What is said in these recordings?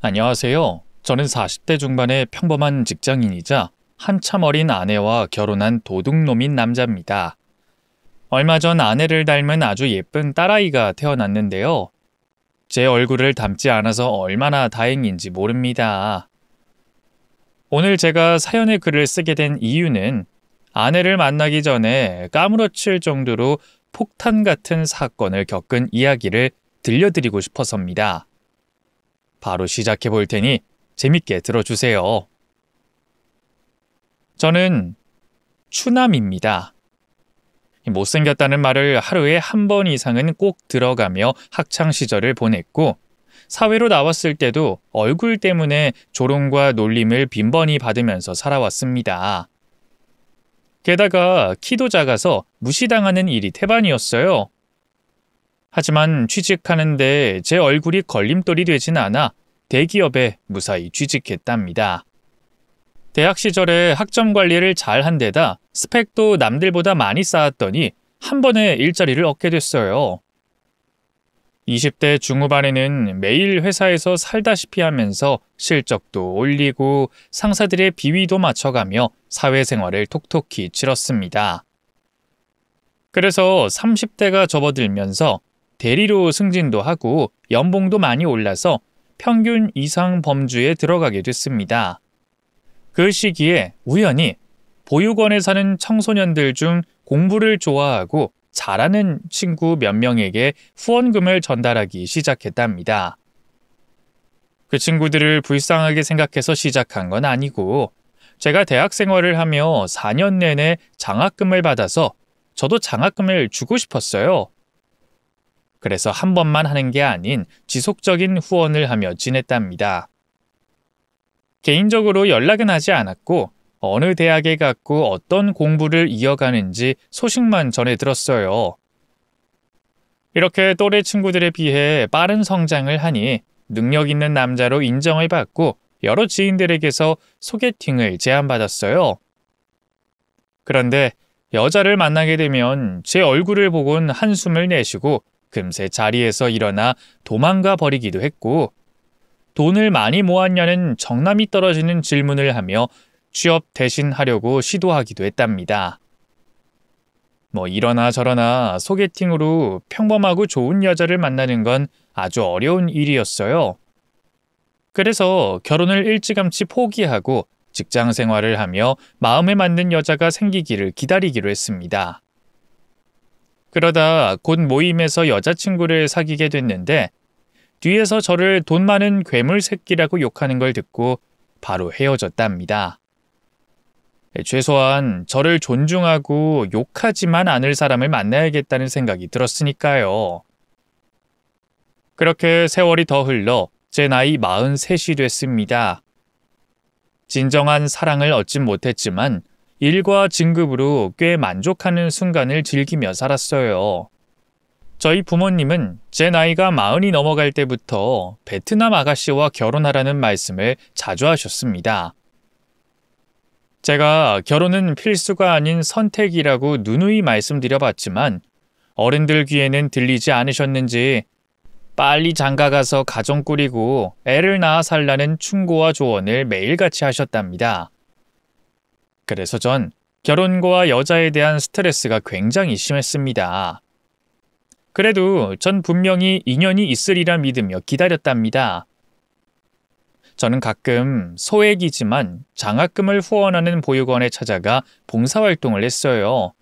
안녕하세요. 저는 40대 중반의 평범한 직장인이자 한참 어린 아내와 결혼한 도둑놈인 남자입니다. 얼마 전 아내를 닮은 아주 예쁜 딸아이가 태어났는데요. 제 얼굴을 닮지 않아서 얼마나 다행인지 모릅니다. 오늘 제가 사연의 글을 쓰게 된 이유는 아내를 만나기 전에 까무러칠 정도로 폭탄 같은 사건을 겪은 이야기를 들려드리고 싶어서입니다. 바로 시작해 볼 테니 재밌게 들어주세요. 저는 추남입니다. 못생겼다는 말을 하루에 한 번 이상은 꼭 들어가며 학창 시절을 보냈고 사회로 나왔을 때도 얼굴 때문에 조롱과 놀림을 빈번히 받으면서 살아왔습니다. 게다가 키도 작아서 무시당하는 일이 태반이었어요. 하지만 취직하는데 제 얼굴이 걸림돌이 되진 않아 대기업에 무사히 취직했답니다. 대학 시절에 학점 관리를 잘 한 데다 스펙도 남들보다 많이 쌓았더니 한 번에 일자리를 얻게 됐어요. 20대 중후반에는 매일 회사에서 살다시피 하면서 실적도 올리고 상사들의 비위도 맞춰가며 사회생활을 톡톡히 치렀습니다. 그래서 30대가 접어들면서 대리로 승진도 하고 연봉도 많이 올라서 평균 이상 범주에 들어가게 됐습니다. 그 시기에 우연히 보육원에 사는 청소년들 중 공부를 좋아하고 잘하는 친구 몇 명에게 후원금을 전달하기 시작했답니다. 그 친구들을 불쌍하게 생각해서 시작한 건 아니고 제가 대학 생활을 하며 4년 내내 장학금을 받아서 저도 장학금을 주고 싶었어요. 그래서 한 번만 하는 게 아닌 지속적인 후원을 하며 지냈답니다. 개인적으로 연락은 하지 않았고 어느 대학에 갔고 어떤 공부를 이어가는지 소식만 전해 들었어요. 이렇게 또래 친구들에 비해 빠른 성장을 하니 능력 있는 남자로 인정을 받고 여러 지인들에게서 소개팅을 제안받았어요. 그런데 여자를 만나게 되면 제 얼굴을 보곤 한숨을 내쉬고 금세 자리에서 일어나 도망가 버리기도 했고 돈을 많이 모았냐는 정남이 떨어지는 질문을 하며 취업 대신하려고 시도하기도 했답니다. 이러나 저러나 소개팅으로 평범하고 좋은 여자를 만나는 건 아주 어려운 일이었어요. 그래서 결혼을 일찌감치 포기하고 직장 생활을 하며 마음에 맞는 여자가 생기기를 기다리기로 했습니다. 그러다 곧 모임에서 여자친구를 사귀게 됐는데 뒤에서 저를 돈 많은 괴물 새끼라고 욕하는 걸 듣고 바로 헤어졌답니다. 최소한 저를 존중하고 욕하지만 않을 사람을 만나야겠다는 생각이 들었으니까요. 그렇게 세월이 더 흘러 제 나이 43이 됐습니다. 진정한 사랑을 얻진 못했지만 일과 진급으로 꽤 만족하는 순간을 즐기며 살았어요. 저희 부모님은 제 나이가 40이 넘어갈 때부터 베트남 아가씨와 결혼하라는 말씀을 자주 하셨습니다. 제가 결혼은 필수가 아닌 선택이라고 누누이 말씀드려봤지만 어른들 귀에는 들리지 않으셨는지 빨리 장가가서 가정 꾸리고 애를 낳아 살라는 충고와 조언을 매일같이 하셨답니다. 그래서 전 결혼과 여자에 대한 스트레스가 굉장히 심했습니다. 그래도 전 분명히 인연이 있으리라 믿으며 기다렸답니다. 저는 가끔 소액이지만 장학금을 후원하는 보육원에 찾아가 봉사활동을 했어요.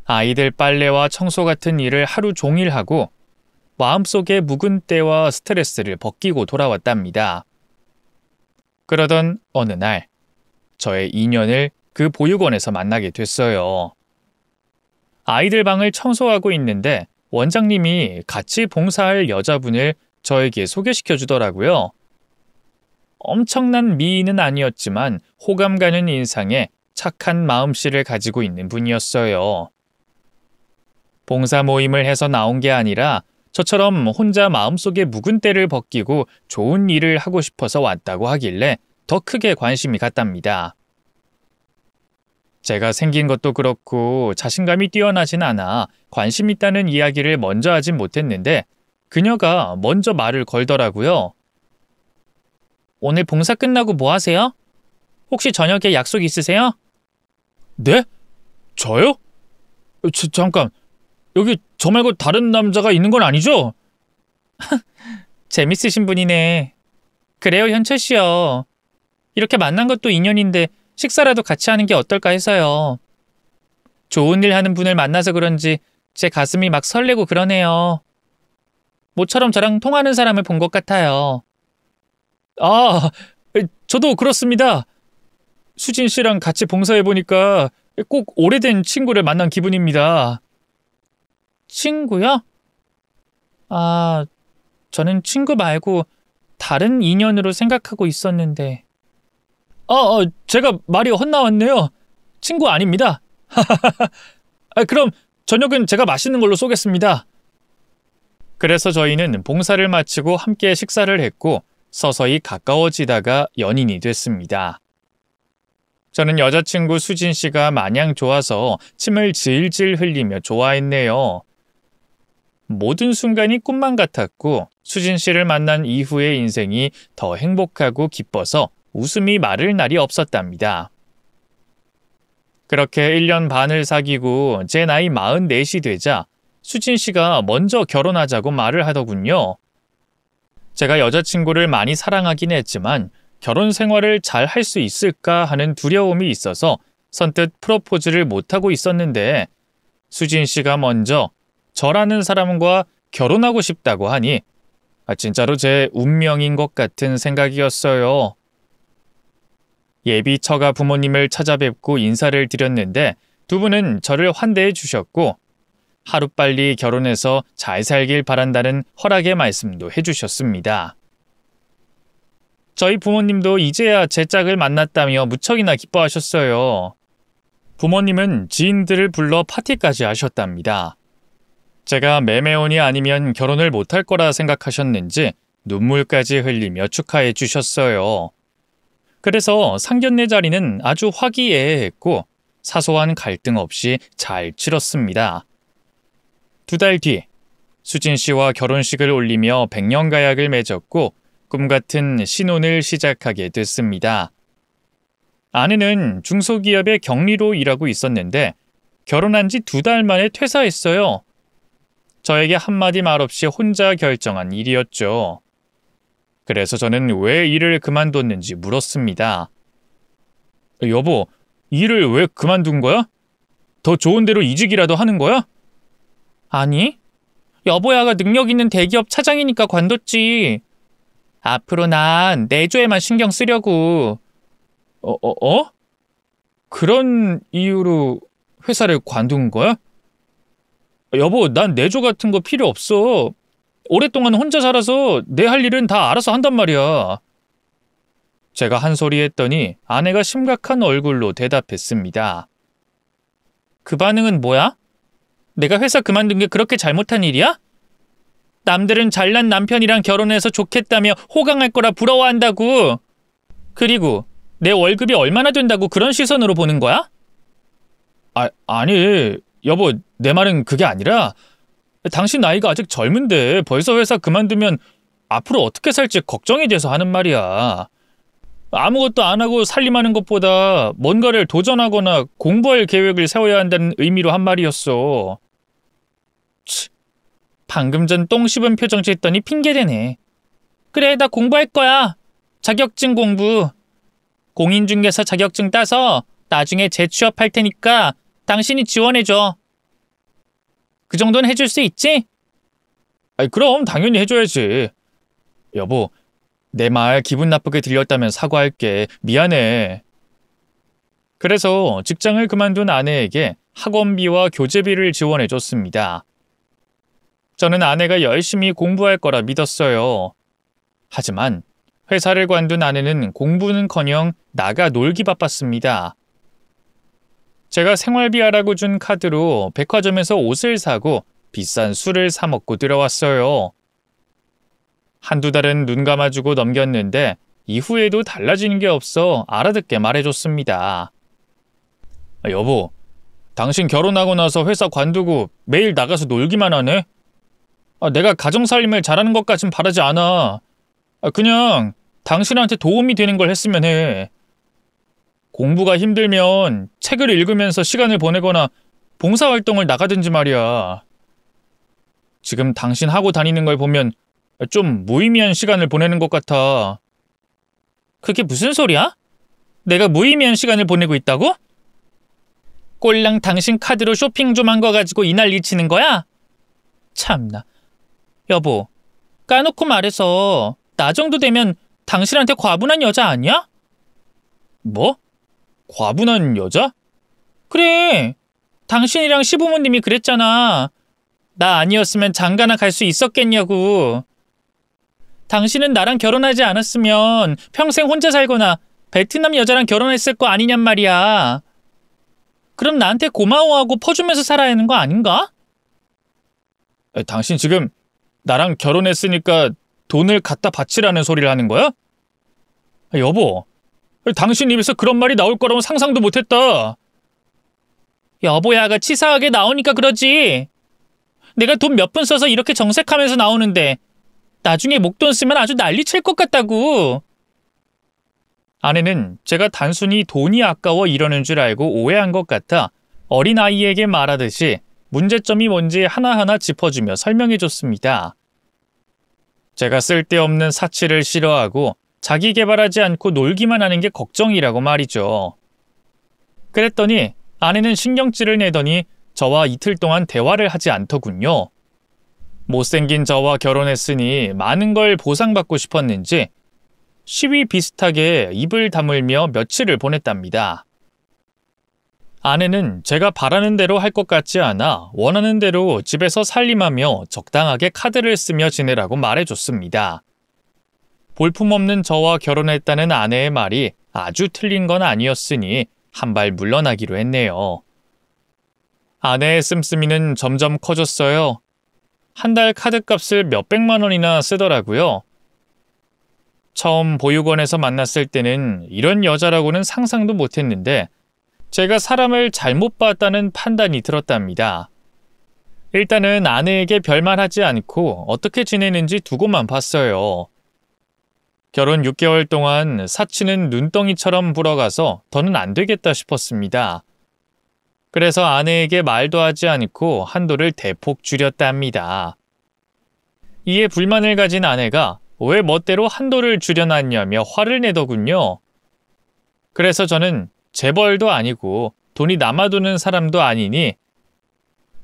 아이들 빨래와 청소 같은 일을 하루 종일 하고 마음속의 묵은 때와 스트레스를 벗기고 돌아왔답니다. 그러던 어느 날 저의 인연을 그 보육원에서 만나게 됐어요. 아이들 방을 청소하고 있는데 원장님이 같이 봉사할 여자분을 저에게 소개시켜 주더라고요. 엄청난 미인은 아니었지만 호감 가는 인상에 착한 마음씨를 가지고 있는 분이었어요. 봉사 모임을 해서 나온 게 아니라 저처럼 혼자 마음속에 묵은 때를 벗기고 좋은 일을 하고 싶어서 왔다고 하길래 더 크게 관심이 갔답니다. 제가 생긴 것도 그렇고 자신감이 뛰어나진 않아 관심 있다는 이야기를 먼저 하진 못했는데 그녀가 먼저 말을 걸더라고요. 오늘 봉사 끝나고 뭐 하세요? 혹시 저녁에 약속 있으세요? 네? 저요? 잠깐, 여기 저 말고 다른 남자가 있는 건 아니죠? 재밌으신 분이네. 그래요, 현철 씨요. 이렇게 만난 것도 인연인데 식사라도 같이 하는 게 어떨까 해서요. 좋은 일 하는 분을 만나서 그런지 제 가슴이 막 설레고 그러네요. 모처럼 저랑 통하는 사람을 본 것 같아요. 아, 저도 그렇습니다. 수진 씨랑 같이 봉사해보니까 꼭 오래된 친구를 만난 기분입니다. 친구요? 아, 저는 친구 말고 다른 인연으로 생각하고 있었는데. 제가 말이 헛나왔네요. 친구 아닙니다. 그럼 저녁은 제가 맛있는 걸로 쏘겠습니다. 그래서 저희는 봉사를 마치고 함께 식사를 했고 서서히 가까워지다가 연인이 됐습니다. 저는 여자친구 수진 씨가 마냥 좋아서 침을 질질 흘리며 좋아했네요. 모든 순간이 꿈만 같았고 수진 씨를 만난 이후의 인생이 더 행복하고 기뻐서 웃음이 마를 날이 없었답니다. 그렇게 1년 반을 사귀고 제 나이 44이 되자 수진 씨가 먼저 결혼하자고 말을 하더군요. 제가 여자친구를 많이 사랑하긴 했지만 결혼 생활을 잘 할 수 있을까 하는 두려움이 있어서 선뜻 프로포즈를 못하고 있었는데 수진 씨가 먼저 저라는 사람과 결혼하고 싶다고 하니 진짜로 제 운명인 것 같은 생각이었어요. 예비 처가 부모님을 찾아뵙고 인사를 드렸는데 두 분은 저를 환대해 주셨고 하루빨리 결혼해서 잘 살길 바란다는 허락의 말씀도 해주셨습니다. 저희 부모님도 이제야 제 짝을 만났다며 무척이나 기뻐하셨어요. 부모님은 지인들을 불러 파티까지 하셨답니다. 제가 매매혼이 아니면 결혼을 못할 거라 생각하셨는지 눈물까지 흘리며 축하해 주셨어요. 그래서 상견례 자리는 아주 화기애애했고 사소한 갈등 없이 잘 치렀습니다. 2달 뒤 수진 씨와 결혼식을 올리며 백년가약을 맺었고 꿈같은 신혼을 시작하게 됐습니다. 아내는 중소기업의 경리로 일하고 있었는데 결혼한 지 2달 만에 퇴사했어요. 저에게 한마디 말 없이 혼자 결정한 일이었죠. 그래서 저는 왜 일을 그만뒀는지 물었습니다. 여보, 일을 왜 그만둔 거야? 더 좋은 데로 이직이라도 하는 거야? 아니, 여보야가 능력 있는 대기업 차장이니까 관뒀지. 앞으로 난 내조에만 신경 쓰려고. 그런 이유로 회사를 관둔 거야? 여보, 난 내조 같은 거 필요 없어. 오랫동안 혼자 살아서 내 할 일은 다 알아서 한단 말이야. 제가 한 소리 했더니 아내가 심각한 얼굴로 대답했습니다. 그 반응은 뭐야? 내가 회사 그만둔 게 그렇게 잘못한 일이야? 남들은 잘난 남편이랑 결혼해서 좋겠다며 호강할 거라 부러워한다고. 그리고 내 월급이 얼마나 된다고 그런 시선으로 보는 거야? 아니, 여보, 내 말은 그게 아니라 당신 나이가 아직 젊은데 벌써 회사 그만두면 앞으로 어떻게 살지 걱정이 돼서 하는 말이야. 아무것도 안 하고 살림하는 것보다 뭔가를 도전하거나 공부할 계획을 세워야 한다는 의미로 한 말이었어. 방금 전 똥 씹은 표정 짓더니 핑계대네. 그래, 나 공부할 거야. 자격증 공부. 공인중개사 자격증 따서 나중에 재취업할 테니까 당신이 지원해줘. 그 정도는 해줄 수 있지? 그럼 당연히 해줘야지. 여보, 내 말 기분 나쁘게 들렸다면 사과할게. 미안해. 그래서 직장을 그만둔 아내에게 학원비와 교재비를 지원해줬습니다. 저는 아내가 열심히 공부할 거라 믿었어요. 하지만 회사를 관둔 아내는 공부는커녕 나가 놀기 바빴습니다. 제가 생활비 하라고 준 카드로 백화점에서 옷을 사고 비싼 술을 사 먹고 들어왔어요. 한두 달은 눈 감아주고 넘겼는데 이후에도 달라지는 게 없어 알아듣게 말해줬습니다. 여보, 당신 결혼하고 나서 회사 관두고 매일 나가서 놀기만 하네? 내가 가정살림을 잘하는 것까진 바라지 않아. 그냥 당신한테 도움이 되는 걸 했으면 해. 공부가 힘들면 책을 읽으면서 시간을 보내거나 봉사활동을 나가든지 말이야. 지금 당신 하고 다니는 걸 보면 좀 무의미한 시간을 보내는 것 같아. 그게 무슨 소리야? 내가 무의미한 시간을 보내고 있다고? 꼴랑 당신 카드로 쇼핑 좀 한 거 가지고 이 난리 치는 거야? 참나. 여보, 까놓고 말해서 나 정도 되면 당신한테 과분한 여자 아니야? 뭐? 과분한 여자? 그래. 당신이랑 시부모님이 그랬잖아. 나 아니었으면 장가나 갈 수 있었겠냐고. 당신은 나랑 결혼하지 않았으면 평생 혼자 살거나 베트남 여자랑 결혼했을 거 아니냔 말이야. 그럼 나한테 고마워하고 퍼주면서 살아야 하는 거 아닌가? 당신 지금 나랑 결혼했으니까 돈을 갖다 바치라는 소리를 하는 거야? 여보, 당신 입에서 그런 말이 나올 거라고 상상도 못했다. 여보야가 치사하게 나오니까 그러지. 내가 돈 몇 푼 써서 이렇게 정색하면서 나오는데 나중에 목돈 쓰면 아주 난리 칠 것 같다고. 아내는 제가 단순히 돈이 아까워 이러는 줄 알고 오해한 것 같아 어린아이에게 말하듯이 문제점이 뭔지 하나하나 짚어주며 설명해줬습니다. 제가 쓸데없는 사치를 싫어하고 자기 개발하지 않고 놀기만 하는 게 걱정이라고 말이죠. 그랬더니 아내는 신경질을 내더니 저와 이틀 동안 대화를 하지 않더군요. 못생긴 저와 결혼했으니 많은 걸 보상받고 싶었는지 시위 비슷하게 입을 다물며 며칠을 보냈답니다. 아내는 제가 바라는 대로 할 것 같지 않아 원하는 대로 집에서 살림하며 적당하게 카드를 쓰며 지내라고 말해줬습니다. 볼품없는 저와 결혼했다는 아내의 말이 아주 틀린 건 아니었으니 한 발 물러나기로 했네요. 아내의 씀씀이는 점점 커졌어요. 한 달 카드값을 몇백만 원이나 쓰더라고요. 처음 보육원에서 만났을 때는 이런 여자라고는 상상도 못했는데 제가 사람을 잘못 봤다는 판단이 들었답니다. 일단은 아내에게 별말하지 않고 어떻게 지내는지 두고만 봤어요. 결혼 6개월 동안 사치는 눈덩이처럼 불어가서 더는 안 되겠다 싶었습니다. 그래서 아내에게 말도 하지 않고 한도를 대폭 줄였답니다. 이에 불만을 가진 아내가 왜 멋대로 한도를 줄여놨냐며 화를 내더군요. 그래서 저는 재벌도 아니고 돈이 남아도는 사람도 아니니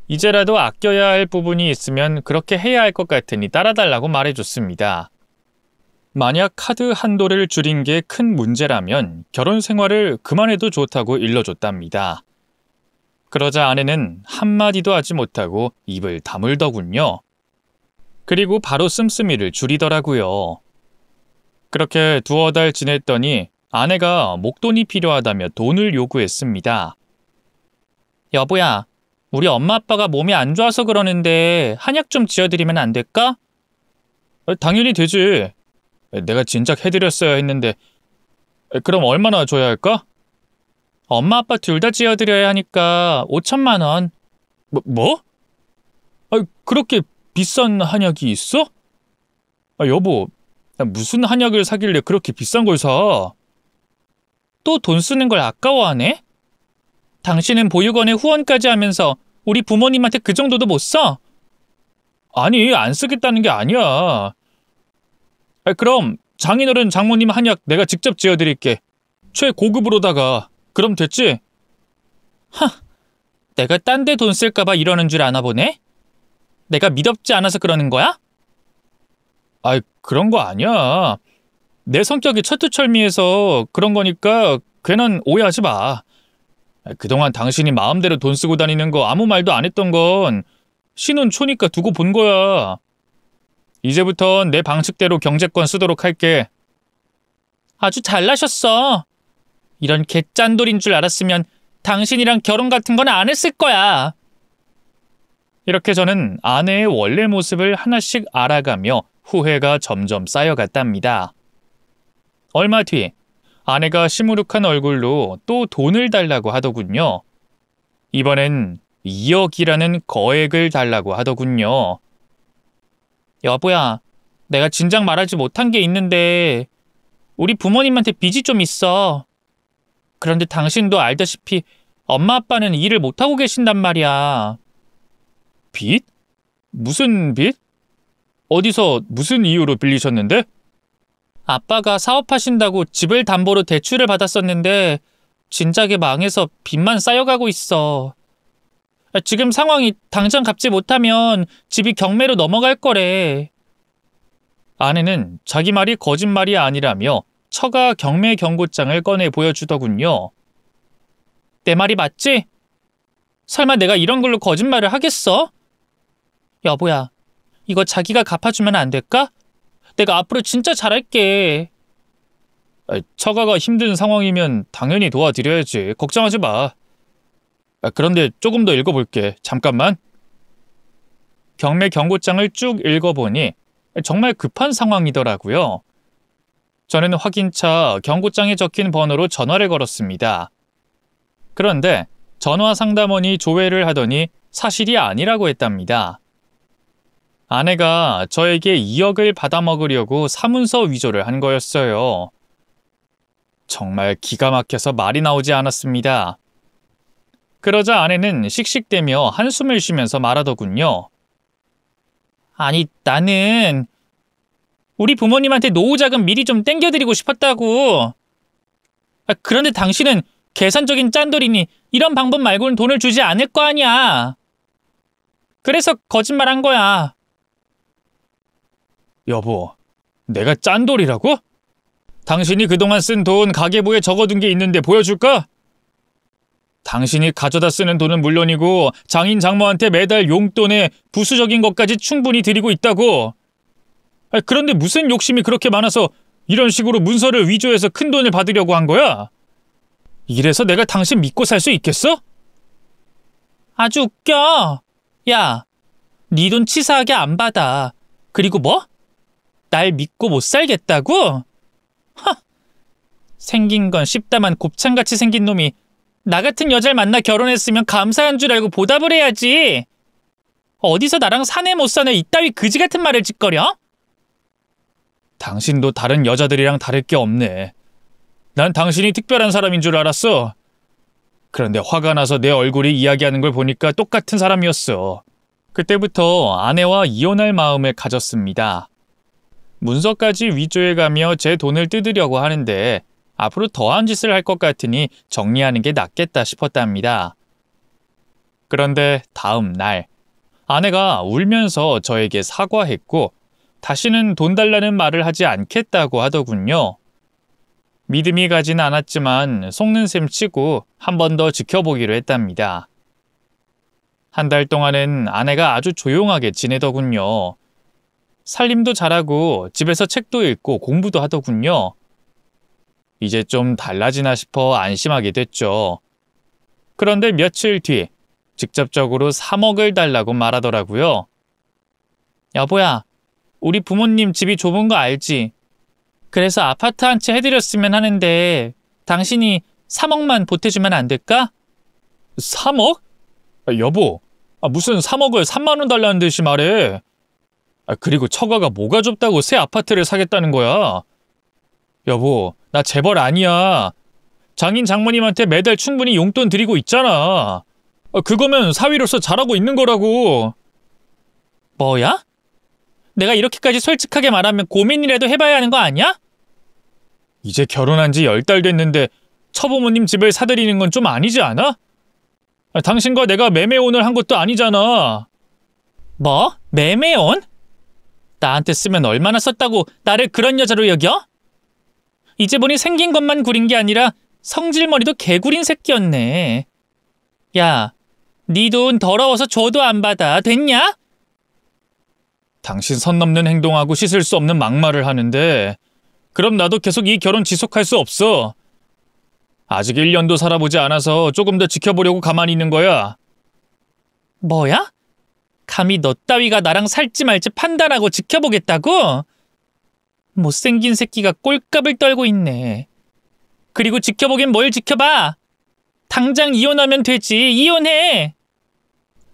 이제라도 아껴야 할 부분이 있으면 그렇게 해야 할 것 같으니 따라달라고 말해줬습니다. 만약 카드 한도를 줄인 게 큰 문제라면 결혼 생활을 그만해도 좋다고 일러줬답니다. 그러자 아내는 한마디도 하지 못하고 입을 다물더군요. 그리고 바로 씀씀이를 줄이더라고요. 그렇게 두어 달 지냈더니 아내가 목돈이 필요하다며 돈을 요구했습니다. 여보야, 우리 엄마 아빠가 몸이 안 좋아서 그러는데 한약 좀 지어드리면 안 될까? 당연히 되지. 내가 진작 해드렸어야 했는데 그럼 얼마나 줘야 할까? 엄마 아빠 둘 다 지어드려야 하니까 5천만 원. 뭐? 그렇게 비싼 한약이 있어? 여보, 무슨 한약을 사길래 그렇게 비싼 걸 사? 또 돈 쓰는 걸 아까워하네? 당신은 보육원에 후원까지 하면서 우리 부모님한테 그 정도도 못 써? 아니, 안 쓰겠다는 게 아니야. 그럼 장인어른 장모님 한약 내가 직접 지어드릴게. 최고급으로다가. 그럼 됐지? 내가 딴 데 돈 쓸까봐 이러는 줄 아나 보네? 내가 믿업지 않아서 그러는 거야? 그런 거 아니야. 내 성격이 철두철미해서 그런 거니까 괜한 오해하지 마. 그동안 당신이 마음대로 돈 쓰고 다니는 거 아무 말도 안 했던 건 신혼 초니까 두고 본 거야. 이제부턴 내 방식대로 경제권 쓰도록 할게. 아주 잘나셨어. 이런 개짠돌인 줄 알았으면 당신이랑 결혼 같은 건 안 했을 거야. 이렇게 저는 아내의 원래 모습을 하나씩 알아가며 후회가 점점 쌓여갔답니다. 얼마 뒤 아내가 시무룩한 얼굴로 또 돈을 달라고 하더군요. 이번엔 2억이라는 거액을 달라고 하더군요. 여보야, 내가 진작 말하지 못한 게 있는데 우리 부모님한테 빚이 좀 있어. 그런데 당신도 알다시피 엄마 아빠는 일을 못하고 계신단 말이야. 빚? 무슨 빚? 어디서 무슨 이유로 빌리셨는데? 아빠가 사업하신다고 집을 담보로 대출을 받았었는데 진작에 망해서 빚만 쌓여가고 있어. 지금 상황이 당장 갚지 못하면 집이 경매로 넘어갈 거래. 아내는 자기 말이 거짓말이 아니라며 처가 경매 경고장을 꺼내 보여주더군요. 내 말이 맞지? 설마 내가 이런 걸로 거짓말을 하겠어? 여보야, 이거 자기가 갚아주면 안 될까? 내가 앞으로 진짜 잘할게. 처가가 힘든 상황이면 당연히 도와드려야지. 걱정하지 마. 그런데 조금 더 읽어볼게. 잠깐만. 경매 경고장을 쭉 읽어보니 정말 급한 상황이더라고요. 저는 확인차 경고장에 적힌 번호로 전화를 걸었습니다. 그런데 전화 상담원이 조회를 하더니 사실이 아니라고 했답니다. 아내가 저에게 2억을 받아먹으려고 사문서 위조를 한 거였어요. 정말 기가 막혀서 말이 나오지 않았습니다. 그러자 아내는 씩씩대며 한숨을 쉬면서 말하더군요. 아니, 나는 우리 부모님한테 노후자금 미리 좀 땡겨드리고 싶었다고. 그런데 당신은 계산적인 짠돌이니 이런 방법 말고는 돈을 주지 않을 거 아니야. 그래서 거짓말한 거야. 여보, 내가 짠돌이라고? 당신이 그동안 쓴 돈 가계부에 적어둔 게 있는데 보여줄까? 당신이 가져다 쓰는 돈은 물론이고 장인 장모한테 매달 용돈에 부수적인 것까지 충분히 드리고 있다고. 그런데 무슨 욕심이 그렇게 많아서 이런 식으로 문서를 위조해서 큰 돈을 받으려고 한 거야? 이래서 내가 당신 믿고 살 수 있겠어? 아주 웃겨. 야, 네 돈 치사하게 안 받아. 그리고 뭐? 날 믿고 못 살겠다고? 하! 생긴 건 씹다만 곱창같이 생긴 놈이 나 같은 여자를 만나 결혼했으면 감사한 줄 알고 보답을 해야지. 어디서 나랑 사내 못 사내 이따위 그지 같은 말을 짓거려? 당신도 다른 여자들이랑 다를 게 없네. 난 당신이 특별한 사람인 줄 알았어. 그런데 화가 나서 내 얼굴이 이야기하는 걸 보니까 똑같은 사람이었어. 그때부터 아내와 이혼할 마음을 가졌습니다. 문서까지 위조해가며 제 돈을 뜯으려고 하는데 앞으로 더한 짓을 할 것 같으니 정리하는 게 낫겠다 싶었답니다. 그런데 다음 날 아내가 울면서 저에게 사과했고 다시는 돈 달라는 말을 하지 않겠다고 하더군요. 믿음이 가진 않았지만 속는 셈 치고 한 번 더 지켜보기로 했답니다. 한 달 동안은 아내가 아주 조용하게 지내더군요. 살림도 잘하고 집에서 책도 읽고 공부도 하더군요. 이제 좀 달라지나 싶어 안심하게 됐죠. 그런데 며칠 뒤 직접적으로 3억을 달라고 말하더라고요. 여보야, 우리 부모님 집이 좁은 거 알지? 그래서 아파트 한 채 해드렸으면 하는데 당신이 3억만 보태주면 안 될까? 3억? 여보, 무슨 3억을 3만 원 달라는 듯이 말해. 그리고 처가가 뭐가 좁다고 새 아파트를 사겠다는 거야. 여보, 나 재벌 아니야. 장인 장모님한테 매달 충분히 용돈 드리고 있잖아. 그거면 사위로서 잘하고 있는 거라고. 뭐야? 내가 이렇게까지 솔직하게 말하면 고민이라도 해봐야 하는 거 아니야? 이제 결혼한 지 10달 됐는데 처부모님 집을 사드리는 건 좀 아니지 않아? 당신과 내가 매매혼을 한 것도 아니잖아. 뭐? 매매혼? 나한테 쓰면 얼마나 썼다고 나를 그런 여자로 여겨? 이제 보니 생긴 것만 구린 게 아니라 성질머리도 개구린 새끼였네. 야, 네 돈 더러워서 줘도 안 받아. 됐냐? 당신 선 넘는 행동하고 씻을 수 없는 막말을 하는데 그럼 나도 계속 이 결혼 지속할 수 없어. 아직 1년도 살아보지 않아서 조금 더 지켜보려고 가만히 있는 거야. 뭐야? 감히 너 따위가 나랑 살지 말지 판단하고 지켜보겠다고? 못생긴 새끼가 꼴값을 떨고 있네. 그리고 지켜보긴 뭘 지켜봐. 당장 이혼하면 되지. 이혼해.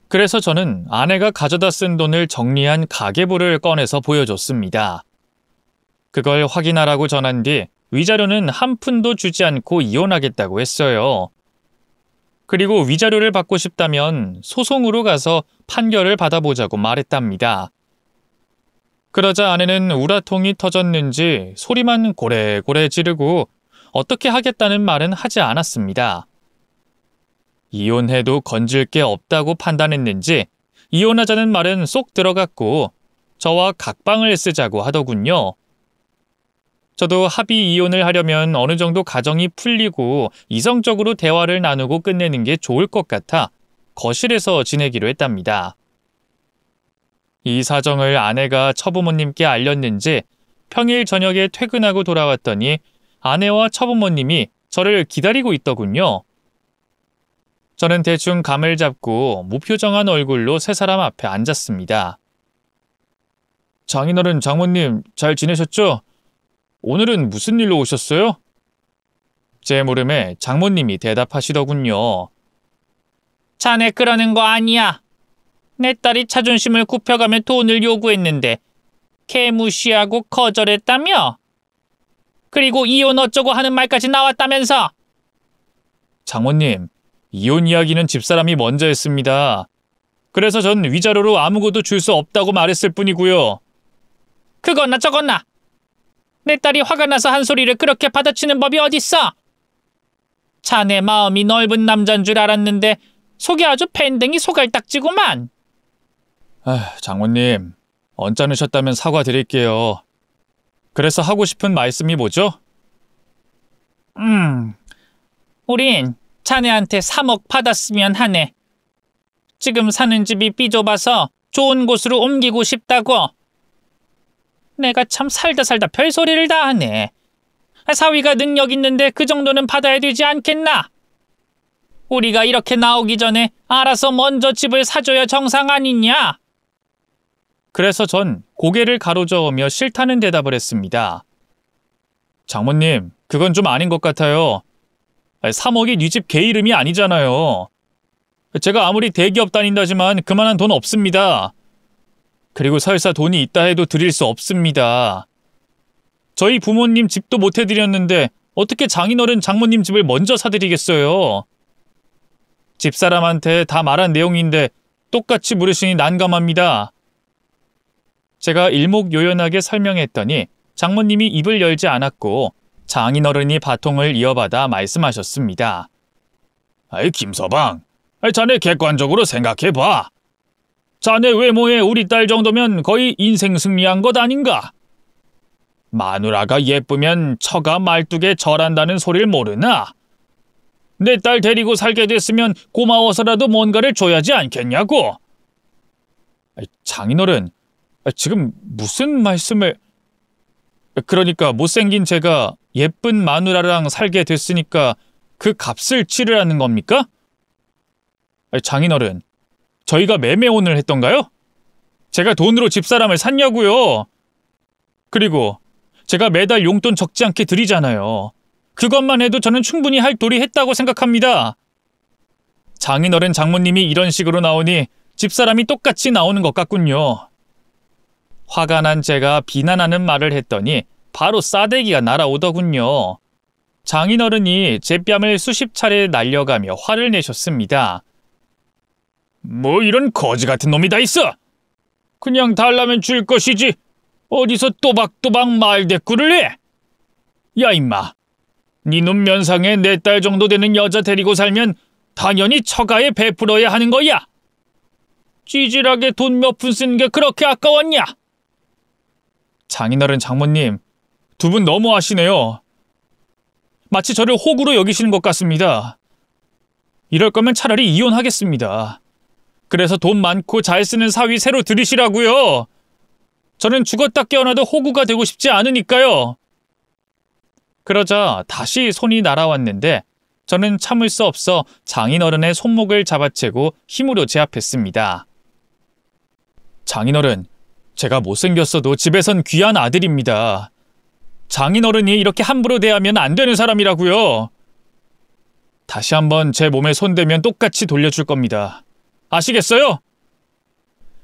그래서 저는 아내가 가져다 쓴 돈을 정리한 가계부를 꺼내서 보여줬습니다. 그걸 확인하라고 전한 뒤 위자료는 한 푼도 주지 않고 이혼하겠다고 했어요. 그리고 위자료를 받고 싶다면 소송으로 가서 판결을 받아보자고 말했답니다. 그러자 아내는 우라통이 터졌는지 소리만 고래고래 지르고 어떻게 하겠다는 말은 하지 않았습니다. 이혼해도 건질 게 없다고 판단했는지 이혼하자는 말은 쏙 들어갔고 저와 각방을 쓰자고 하더군요. 저도 합의 이혼을 하려면 어느 정도 가정이 풀리고 이성적으로 대화를 나누고 끝내는 게 좋을 것 같아 거실에서 지내기로 했답니다. 이 사정을 아내가 처부모님께 알렸는지 평일 저녁에 퇴근하고 돌아왔더니 아내와 처부모님이 저를 기다리고 있더군요. 저는 대충 감을 잡고 무표정한 얼굴로 세 사람 앞에 앉았습니다. 장인어른, 장모님 잘 지내셨죠? 오늘은 무슨 일로 오셨어요? 제 물음에 장모님이 대답하시더군요. 자네 그러는 거 아니야. 내 딸이 자존심을 굽혀가며 돈을 요구했는데 걔 무시하고 거절했다며? 그리고 이혼 어쩌고 하는 말까지 나왔다면서? 장모님, 이혼 이야기는 집사람이 먼저 했습니다. 그래서 전 위자료로 아무것도 줄 수 없다고 말했을 뿐이고요. 그거나 저거나. 내 딸이 화가 나서 한 소리를 그렇게 받아치는 법이 어딨어? 자네 마음이 넓은 남잔 줄 알았는데 속이 아주 밴댕이 소갈딱지구만. 장모님, 언짢으셨다면 사과드릴게요. 그래서 하고 싶은 말씀이 뭐죠? 우린 자네한테 3억 받았으면 하네. 지금 사는 집이 삐좁아서 좋은 곳으로 옮기고 싶다고. 내가 참 살다 별소리를 다 하네. 사위가 능력 있는데 그 정도는 받아야 되지 않겠나? 우리가 이렇게 나오기 전에 알아서 먼저 집을 사줘야 정상 아니냐? 그래서 전 고개를 가로저으며 싫다는 대답을 했습니다. 장모님, 그건 좀 아닌 것 같아요. 3억이 네 집 개 이름이 아니잖아요. 제가 아무리 대기업 다닌다지만 그만한 돈 없습니다. 그리고 설사 돈이 있다 해도 드릴 수 없습니다. 저희 부모님 집도 못 해드렸는데 어떻게 장인어른 장모님 집을 먼저 사드리겠어요. 집사람한테 다 말한 내용인데 똑같이 물으시니 난감합니다. 제가 일목요연하게 설명했더니 장모님이 입을 열지 않았고 장인어른이 바통을 이어받아 말씀하셨습니다. 김서방, 자네 객관적으로 생각해봐. 자네 외모에 우리 딸 정도면 거의 인생 승리한 것 아닌가? 마누라가 예쁘면 처가 말뚝에 절한다는 소리를 모르나? 내 딸 데리고 살게 됐으면 고마워서라도 뭔가를 줘야지 않겠냐고? 장인어른, 지금 무슨 말씀을... 그러니까 못생긴 제가 예쁜 마누라랑 살게 됐으니까 그 값을 치르라는 겁니까? 장인어른, 저희가 매매혼을 했던가요? 제가 돈으로 집사람을 샀냐고요? 그리고 제가 매달 용돈 적지 않게 드리잖아요. 그것만 해도 저는 충분히 할 도리 했다고 생각합니다. 장인어른 장모님이 이런 식으로 나오니 집사람이 똑같이 나오는 것 같군요. 화가 난 제가 비난하는 말을 했더니 바로 싸대기가 날아오더군요. 장인어른이 제 뺨을 수십 차례 날려가며 화를 내셨습니다. 뭐 이런 거지 같은 놈이 다 있어. 그냥 달라면 줄 것이지 어디서 또박또박 말대꾸를 해. 야 임마, 네 눈 면상에 내 딸 정도 되는 여자 데리고 살면 당연히 처가에 베풀어야 하는 거야. 찌질하게 돈 몇 푼 쓰는 게 그렇게 아까웠냐? 장인어른 장모님, 두 분 너무하시네요. 마치 저를 호구로 여기시는 것 같습니다. 이럴 거면 차라리 이혼하겠습니다. 그래서 돈 많고 잘 쓰는 사위 새로 들이시라고요. 저는 죽었다 깨어나도 호구가 되고 싶지 않으니까요. 그러자 다시 손이 날아왔는데 저는 참을 수 없어 장인어른의 손목을 잡아채고 힘으로 제압했습니다. 장인어른, 제가 못생겼어도 집에선 귀한 아들입니다. 장인어른이 이렇게 함부로 대하면 안 되는 사람이라고요. 다시 한번 제 몸에 손대면 똑같이 돌려줄 겁니다. 아시겠어요?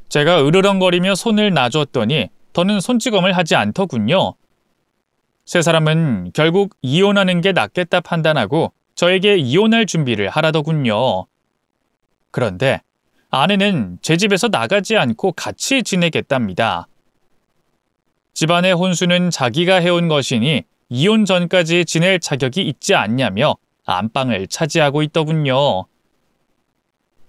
제가 으르렁거리며 손을 놔줬더니 더는 손찌검을 하지 않더군요. 세 사람은 결국 이혼하는 게 낫겠다 판단하고 저에게 이혼할 준비를 하라더군요. 그런데 아내는 제 집에서 나가지 않고 같이 지내겠답니다. 집안의 혼수는 자기가 해온 것이니 이혼 전까지 지낼 자격이 있지 않냐며 안방을 차지하고 있더군요.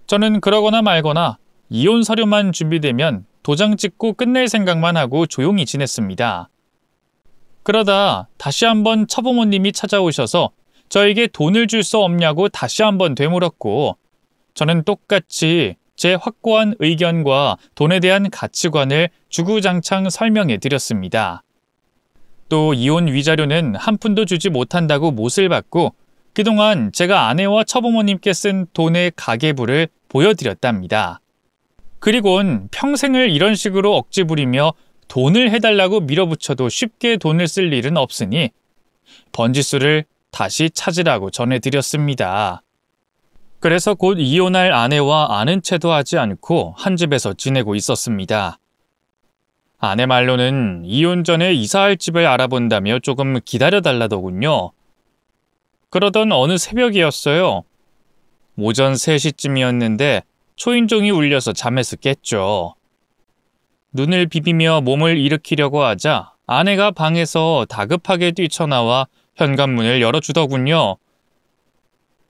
저는 그러거나 말거나 이혼 서류만 준비되면 도장 찍고 끝낼 생각만 하고 조용히 지냈습니다. 그러다 다시 한번 처부모님이 찾아오셔서 저에게 돈을 줄 수 없냐고 다시 한번 되물었고, 저는 똑같이 제 확고한 의견과 돈에 대한 가치관을 주구장창 설명해 드렸습니다. 또 이혼 위자료는 한 푼도 주지 못한다고 못을 받고 그동안 제가 아내와 처부모님께 쓴 돈의 가계부를 보여드렸답니다. 그리곤 평생을 이런 식으로 억지 부리며 돈을 해달라고 밀어붙여도 쉽게 돈을 쓸 일은 없으니 번지수를 다시 찾으라고 전해드렸습니다. 그래서 곧 이혼할 아내와 아는 체도 하지 않고 한 집에서 지내고 있었습니다. 아내 말로는 이혼 전에 이사할 집을 알아본다며 조금 기다려달라더군요. 그러던 어느 새벽이었어요. 오전 3시쯤이었는데 초인종이 울려서 잠에서 깼죠. 눈을 비비며 몸을 일으키려고 하자 아내가 방에서 다급하게 뛰쳐나와 현관문을 열어주더군요.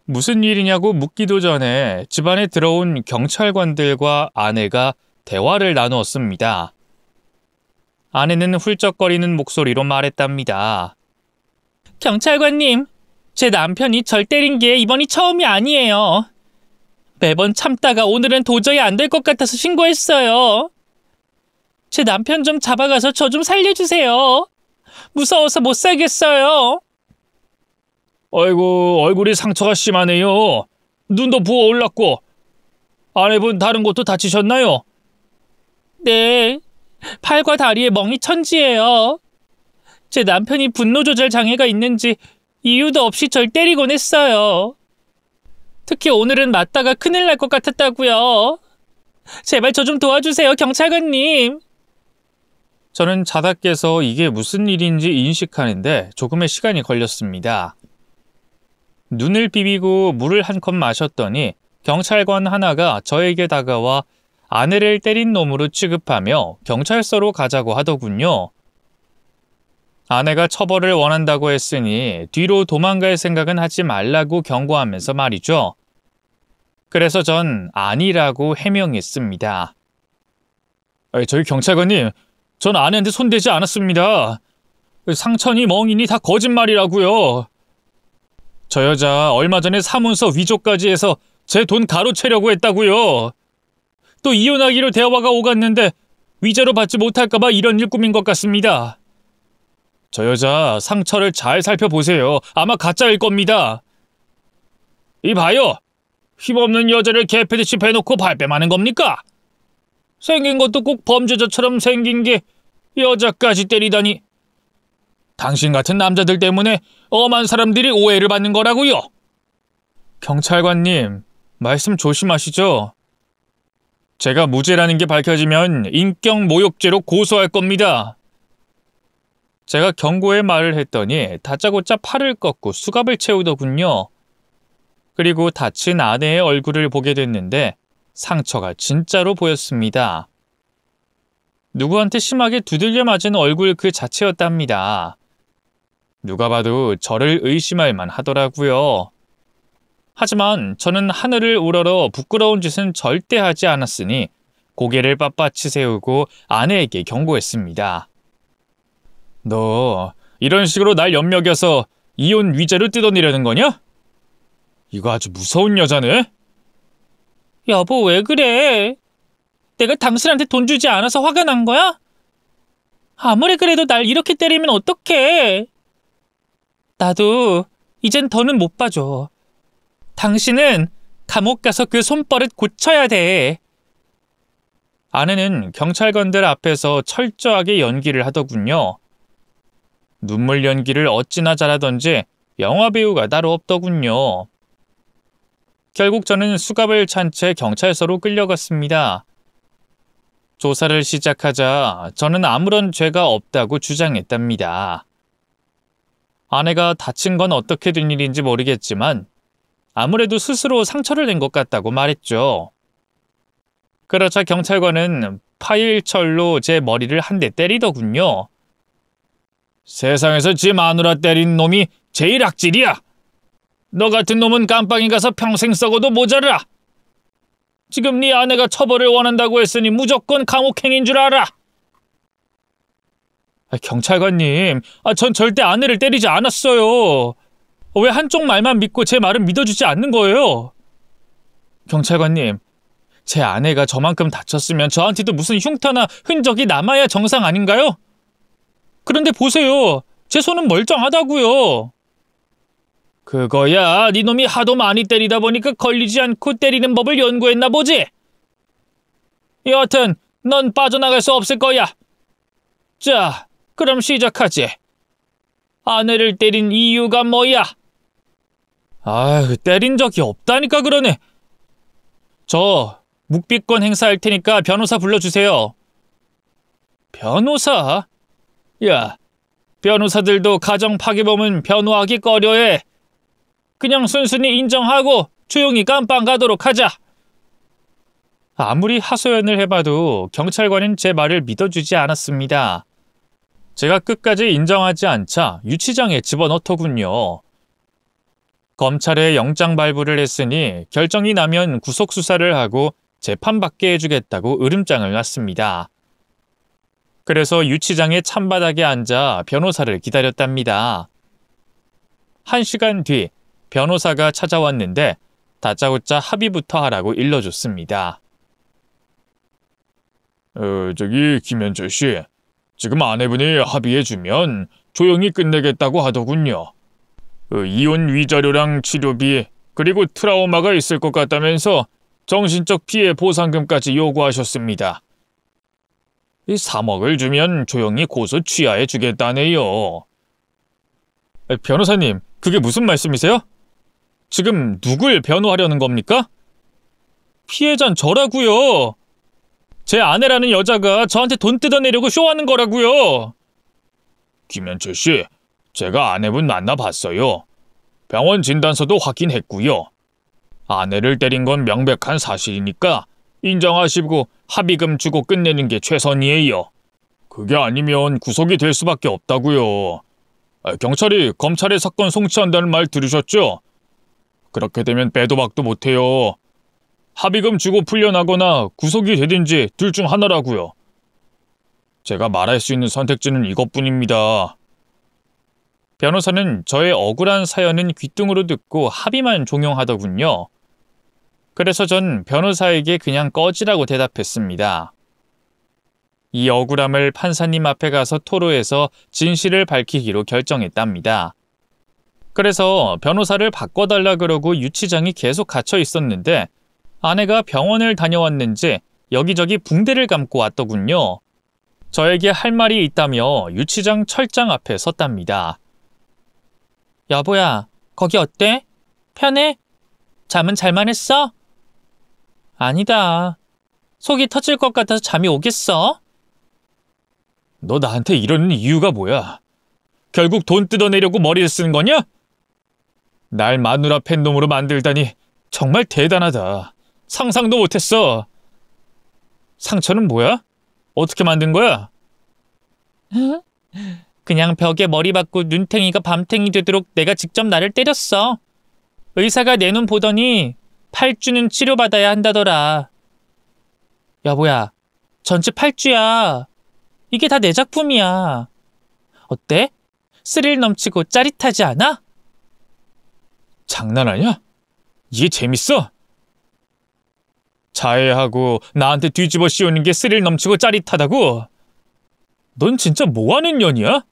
무슨 일이냐고 묻기도 전에 집안에 들어온 경찰관들과 아내가 대화를 나누었습니다. 아내는 훌쩍거리는 목소리로 말했답니다. 경찰관님, 제 남편이 절 때린 게 이번이 처음이 아니에요. 매번 참다가 오늘은 도저히 안 될 것 같아서 신고했어요. 제 남편 좀 잡아가서 저 좀 살려주세요. 무서워서 못 살겠어요. 아이고, 얼굴이 상처가 심하네요. 눈도 부어올랐고. 아내분 다른 곳도 다치셨나요? 네, 팔과 다리에 멍이 천지예요. 제 남편이 분노 조절 장애가 있는지 이유도 없이 절 때리곤 했어요. 특히 오늘은 맞다가 큰일 날 것 같았다고요. 제발 저 좀 도와주세요, 경찰관님. 저는 자다 깨서 이게 무슨 일인지 인식하는데 조금의 시간이 걸렸습니다. 눈을 비비고 물을 한 컵 마셨더니 경찰관 하나가 저에게 다가와 아내를 때린 놈으로 취급하며 경찰서로 가자고 하더군요. 아내가 처벌을 원한다고 했으니 뒤로 도망갈 생각은 하지 말라고 경고하면서 말이죠. 그래서 전 아니라고 해명했습니다. 저희 경찰관님, 전 아내한테 손대지 않았습니다. 상처니 멍이니 다 거짓말이라고요. 저 여자 얼마 전에 사문서 위조까지 해서 제 돈 가로채려고 했다고요. 또 이혼하기로 대화가 오갔는데 위자료 받지 못할까봐 이런 일 꾸민 것 같습니다. 저 여자 상처를 잘 살펴보세요. 아마 가짜일 겁니다. 이봐요. 힘없는 여자를 개패듯이 배놓고 발뺌하는 겁니까? 생긴 것도 꼭 범죄자처럼 생긴 게 여자까지 때리다니. 당신 같은 남자들 때문에 엄한 사람들이 오해를 받는 거라고요. 경찰관님, 말씀 조심하시죠. 제가 무죄라는 게 밝혀지면 인격 모욕죄로 고소할 겁니다. 제가 경고의 말을 했더니 다짜고짜 팔을 꺾고 수갑을 채우더군요. 그리고 다친 아내의 얼굴을 보게 됐는데 상처가 진짜로 보였습니다. 누구한테 심하게 두들겨 맞은 얼굴 그 자체였답니다. 누가 봐도 저를 의심할 만 하더라고요. 하지만 저는 하늘을 우러러 부끄러운 짓은 절대 하지 않았으니 고개를 빳빳이 세우고 아내에게 경고했습니다. 너 이런 식으로 날 엿먹여서 이혼 위자료 뜯어내려는 거냐? 이거 아주 무서운 여자네. 여보, 왜 그래? 내가 당신한테 돈 주지 않아서 화가 난 거야? 아무리 그래도 날 이렇게 때리면 어떡해? 나도 이젠 더는 못 봐줘. 당신은 감옥 가서 그 손버릇 고쳐야 돼. 아내는 경찰관들 앞에서 철저하게 연기를 하더군요. 눈물 연기를 어찌나 잘하던지 영화배우가 따로 없더군요. 결국 저는 수갑을 찬 채 경찰서로 끌려갔습니다. 조사를 시작하자 저는 아무런 죄가 없다고 주장했답니다. 아내가 다친 건 어떻게 된 일인지 모르겠지만 아무래도 스스로 상처를 낸 것 같다고 말했죠. 그러자 경찰관은 파일철로 제 머리를 한 대 때리더군요. 세상에서 지 마누라 때린 놈이 제일 악질이야. 너 같은 놈은 깜빵에 가서 평생 썩어도 모자라. 지금 네 아내가 처벌을 원한다고 했으니 무조건 감옥행인 줄 알아. 경찰관님, 전 절대 아내를 때리지 않았어요. 왜 한쪽 말만 믿고 제 말은 믿어주지 않는 거예요? 경찰관님, 제 아내가 저만큼 다쳤으면 저한테도 무슨 흉터나 흔적이 남아야 정상 아닌가요? 그런데 보세요. 제 손은 멀쩡하다고요. 그거야 네 놈이 하도 많이 때리다 보니까 걸리지 않고 때리는 법을 연구했나 보지. 여하튼 넌 빠져나갈 수 없을 거야. 자, 그럼 시작하지. 아내를 때린 이유가 뭐야? 때린 적이 없다니까 그러네. 저 묵비권 행사할 테니까 변호사 불러주세요. 변호사? 야, 변호사들도 가정 파괴범은 변호하기 꺼려해. 그냥 순순히 인정하고 조용히 깜빵 가도록 하자. 아무리 하소연을 해봐도 경찰관은 제 말을 믿어주지 않았습니다. 제가 끝까지 인정하지 않자 유치장에 집어넣더군요. 검찰에 영장 발부를 했으니 결정이 나면 구속수사를 하고 재판받게 해주겠다고 으름장을 놨습니다. 그래서 유치장의 찬바닥에 앉아 변호사를 기다렸답니다. 1시간 뒤 변호사가 찾아왔는데 다짜고짜 합의부터 하라고 일러줬습니다. 저기 김현철 씨, 지금 아내분이 합의해주면 조용히 끝내겠다고 하더군요. 이혼 위자료랑 치료비 그리고 트라우마가 있을 것 같다면서 정신적 피해 보상금까지 요구하셨습니다. 3억을 주면 조용히 고소 취하해 주겠다네요. 변호사님, 그게 무슨 말씀이세요? 지금 누굴 변호하려는 겁니까? 피해자는 저라고요. 제 아내라는 여자가 저한테 돈 뜯어내려고 쇼하는 거라고요. 김현철 씨, 제가 아내분 만나봤어요. 병원 진단서도 확인했고요. 아내를 때린 건 명백한 사실이니까 인정하시고 합의금 주고 끝내는 게 최선이에요. 그게 아니면 구속이 될 수밖에 없다고요. 경찰이 검찰에 사건 송치한다는 말 들으셨죠? 그렇게 되면 빼도 박도 못해요. 합의금 주고 풀려나거나 구속이 되든지 둘 중 하나라고요. 제가 말할 수 있는 선택지는 이것뿐입니다. 변호사는 저의 억울한 사연은 귓등으로 듣고 합의만 종용하더군요. 그래서 전 변호사에게 그냥 꺼지라고 대답했습니다. 이 억울함을 판사님 앞에 가서 토로해서 진실을 밝히기로 결정했답니다. 그래서 변호사를 바꿔달라 그러고 유치장이 계속 갇혀 있었는데 아내가 병원을 다녀왔는지 여기저기 붕대를 감고 왔더군요. 저에게 할 말이 있다며 유치장 철장 앞에 섰답니다. 여보야, 거기 어때? 편해? 잠은 잘만 했어? 아니다. 속이 터질 것 같아서 잠이 오겠어? 너 나한테 이러는 이유가 뭐야? 결국 돈 뜯어내려고 머리를 쓰는 거냐? 날 마누라 팬놈으로 만들다니 정말 대단하다. 상상도 못했어. 상처는 뭐야? 어떻게 만든 거야? 그냥 벽에 머리 박고 눈탱이가 밤탱이 되도록 내가 직접 나를 때렸어. 의사가 내 눈 보더니 8주는 치료받아야 한다더라. 여보야, 전체 8주야. 이게 다 내 작품이야. 어때? 스릴 넘치고 짜릿하지 않아? 장난하냐? 이게 재밌어? 자해하고 나한테 뒤집어 씌우는 게 스릴 넘치고 짜릿하다고? 넌 진짜 뭐하는 년이야?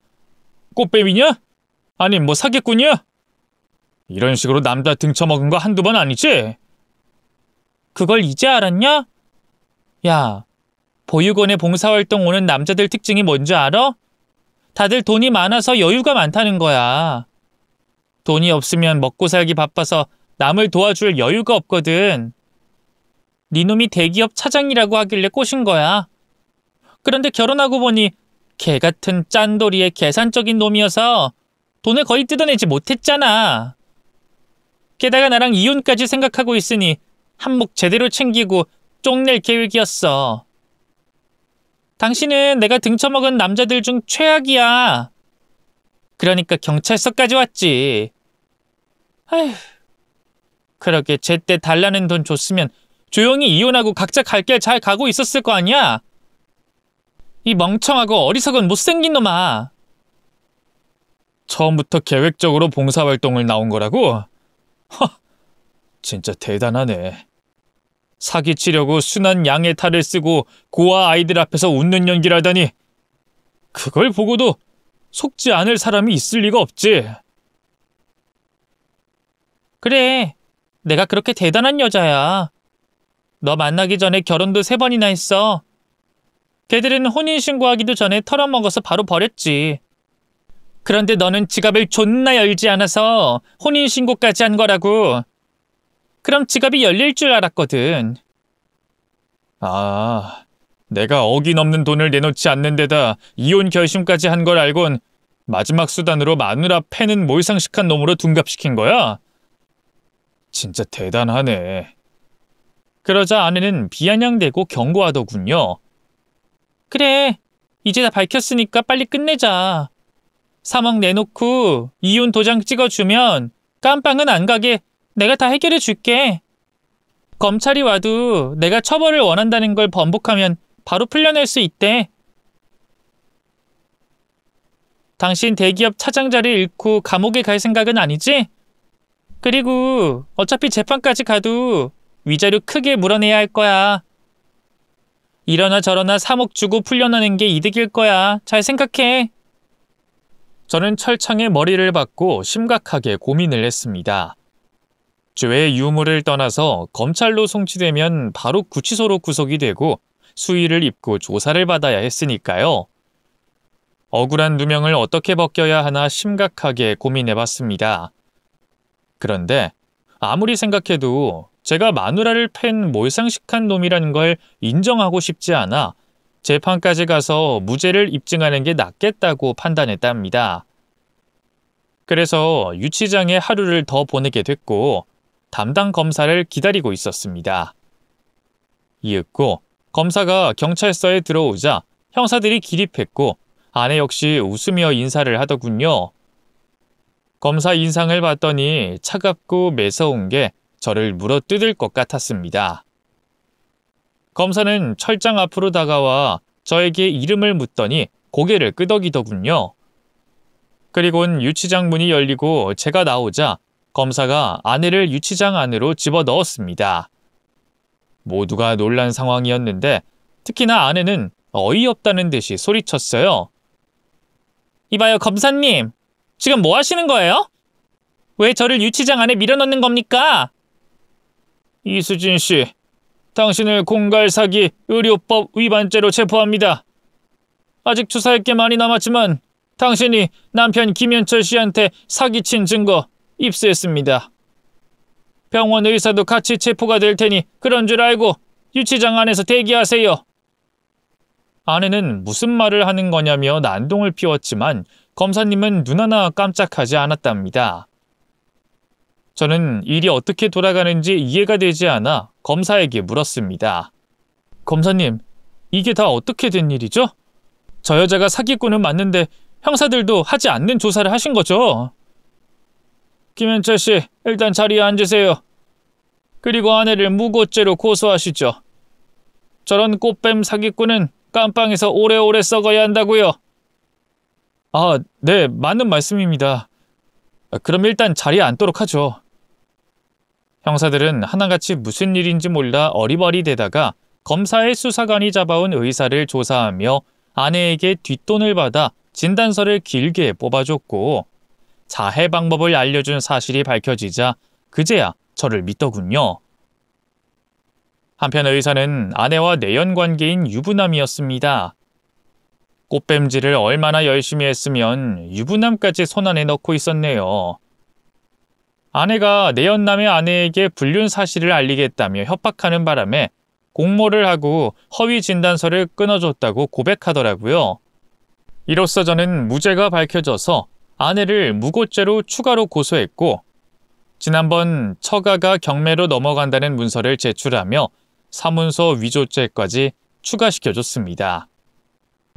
꽃뱀이냐? 아니 뭐 사기꾼이야? 이런 식으로 남자 등쳐먹은 거 한두 번 아니지? 그걸 이제 알았냐? 야, 보육원에 봉사활동 오는 남자들 특징이 뭔지 알아? 다들 돈이 많아서 여유가 많다는 거야. 돈이 없으면 먹고 살기 바빠서 남을 도와줄 여유가 없거든. 네 놈이 대기업 차장이라고 하길래 꼬신 거야. 그런데 결혼하고 보니 개 같은 짠돌이의 계산적인 놈이어서 돈을 거의 뜯어내지 못했잖아. 게다가 나랑 이혼까지 생각하고 있으니 한몫 제대로 챙기고 쪽낼 계획이었어. 당신은 내가 등쳐먹은 남자들 중 최악이야. 그러니까 경찰서까지 왔지. 아휴, 그렇게 제때 달라는 돈 줬으면 조용히 이혼하고 각자 갈 길 잘 가고 있었을 거 아니야? 이 멍청하고 어리석은 못생긴 놈아. 처음부터 계획적으로 봉사활동을 나온 거라고? 허, 진짜 대단하네. 사기치려고 순한 양의 탈을 쓰고 고아 아이들 앞에서 웃는 연기를 하다니. 그걸 보고도 속지 않을 사람이 있을 리가 없지. 그래, 내가 그렇게 대단한 여자야. 너 만나기 전에 결혼도 3번이나 했어. 걔들은 혼인신고하기도 전에 털어먹어서 바로 버렸지. 그런데 너는 지갑을 존나 열지 않아서 혼인신고까지 한 거라고. 그럼 지갑이 열릴 줄 알았거든. 아, 내가 어기넘는 돈을 내놓지 않는 데다 이혼 결심까지 한 걸 알곤 마지막 수단으로 마누라 패는 몰상식한 놈으로 둔갑시킨 거야? 진짜 대단하네. 그러자 아내는 비아냥대고 경고하더군요. 그래, 이제 다 밝혔으니까 빨리 끝내자. 3억 내놓고 이혼 도장 찍어주면 깜빵은 안 가게 내가 다 해결해 줄게. 검찰이 와도 내가 처벌을 원한다는 걸 번복하면 바로 풀려날 수 있대. 당신 대기업 차장자를 잃고 감옥에 갈 생각은 아니지? 그리고 어차피 재판까지 가도 위자료 크게 물어내야 할 거야. 이러나 저러나 3억 주고 풀려나는 게 이득일 거야. 잘 생각해. 저는 철창에 머리를 박고 심각하게 고민을 했습니다. 죄의 유무를 떠나서 검찰로 송치되면 바로 구치소로 구속이 되고 수의를 입고 조사를 받아야 했으니까요. 억울한 누명을 어떻게 벗겨야 하나 심각하게 고민해봤습니다. 그런데 아무리 생각해도 제가 마누라를 팬 몰상식한 놈이라는 걸 인정하고 싶지 않아 재판까지 가서 무죄를 입증하는 게 낫겠다고 판단했답니다. 그래서 유치장에 하루를 더 보내게 됐고 담당 검사를 기다리고 있었습니다. 이윽고 검사가 경찰서에 들어오자 형사들이 기립했고 아내 역시 웃으며 인사를 하더군요. 검사 인상을 봤더니 차갑고 매서운 게 저를 물어뜯을 것 같았습니다. 검사는 철장 앞으로 다가와 저에게 이름을 묻더니 고개를 끄덕이더군요. 그리곤 유치장 문이 열리고 제가 나오자 검사가 아내를 유치장 안으로 집어넣었습니다. 모두가 놀란 상황이었는데 특히나 아내는 어이없다는 듯이 소리쳤어요. 이봐요, 검사님. 지금 뭐 하시는 거예요? 왜 저를 유치장 안에 밀어넣는 겁니까? 이수진 씨, 당신을 공갈 사기 의료법 위반죄로 체포합니다. 아직 조사할 게 많이 남았지만 당신이 남편 김현철 씨한테 사기친 증거 입수했습니다. 병원 의사도 같이 체포가 될 테니 그런 줄 알고 유치장 안에서 대기하세요. 아내는 무슨 말을 하는 거냐며 난동을 피웠지만 검사님은 눈 하나 깜짝하지 않았답니다. 저는 일이 어떻게 돌아가는지 이해가 되지 않아 검사에게 물었습니다. 검사님, 이게 다 어떻게 된 일이죠? 저 여자가 사기꾼은 맞는데 형사들도 하지 않는 조사를 하신 거죠? 김현철 씨, 일단 자리에 앉으세요. 그리고 아내를 무고죄로 고소하시죠. 저런 꽃뱀 사기꾼은 깜빵에서 오래오래 썩어야 한다고요. 아, 네, 맞는 말씀입니다. 그럼 일단 자리에 앉도록 하죠. 형사들은 하나같이 무슨 일인지 몰라 어리버리대다가 검사의 수사관이 잡아온 의사를 조사하며 아내에게 뒷돈을 받아 진단서를 길게 뽑아줬고 자해 방법을 알려준 사실이 밝혀지자 그제야 저를 믿더군요. 한편 의사는 아내와 내연관계인 유부남이었습니다. 꽃뱀질을 얼마나 열심히 했으면 유부남까지 손안에 넣고 있었네요. 아내가 내연남의 아내에게 불륜 사실을 알리겠다며 협박하는 바람에 공모를 하고 허위 진단서를 끊어줬다고 고백하더라고요. 이로써 저는 무죄가 밝혀져서 아내를 무고죄로 추가로 고소했고 지난번 처가가 경매로 넘어간다는 문서를 제출하며 사문서 위조죄까지 추가시켜줬습니다.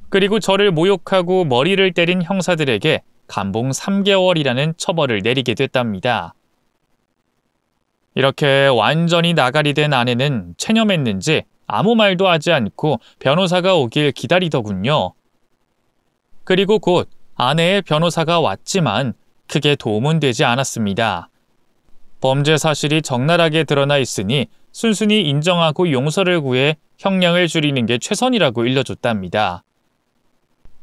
그리고 저를 모욕하고 머리를 때린 형사들에게 감봉 3개월이라는 처벌을 내리게 됐답니다. 이렇게 완전히 나가리 된 아내는 체념했는지 아무 말도 하지 않고 변호사가 오길 기다리더군요. 그리고 곧 아내의 변호사가 왔지만 크게 도움은 되지 않았습니다. 범죄 사실이 적나라하게 드러나 있으니 순순히 인정하고 용서를 구해 형량을 줄이는 게 최선이라고 일러줬답니다.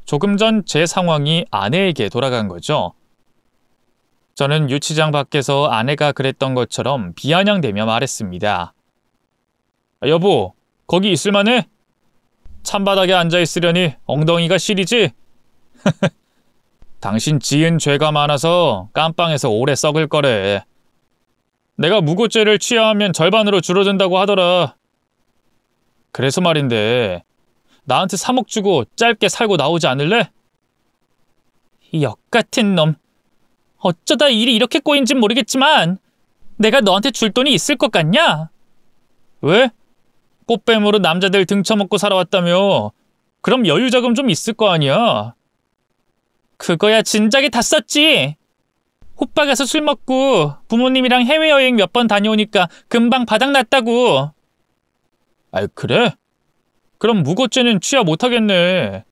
조금 전 제 상황이 아내에게 돌아간 거죠. 저는 유치장 밖에서 아내가 그랬던 것처럼 비아냥대며 말했습니다. 여보, 거기 있을만해? 찬바닥에 앉아있으려니 엉덩이가 시리지? 당신 지은 죄가 많아서 깜빵에서 오래 썩을 거래. 내가 무고죄를 취하하면 절반으로 줄어든다고 하더라. 그래서 말인데 나한테 3억 주고 짧게 살고 나오지 않을래? 이 역같은 놈. 어쩌다 일이 이렇게 꼬인진 모르겠지만 내가 너한테 줄 돈이 있을 것 같냐? 왜? 꽃뱀으로 남자들 등쳐먹고 살아왔다며. 그럼 여유자금 좀 있을 거 아니야. 그거야 진작에 다 썼지. 호빠 가서 술 먹고 부모님이랑 해외여행 몇 번 다녀오니까 금방 바닥났다고. 아이 그래? 그럼 무고죄는 취하 못하겠네.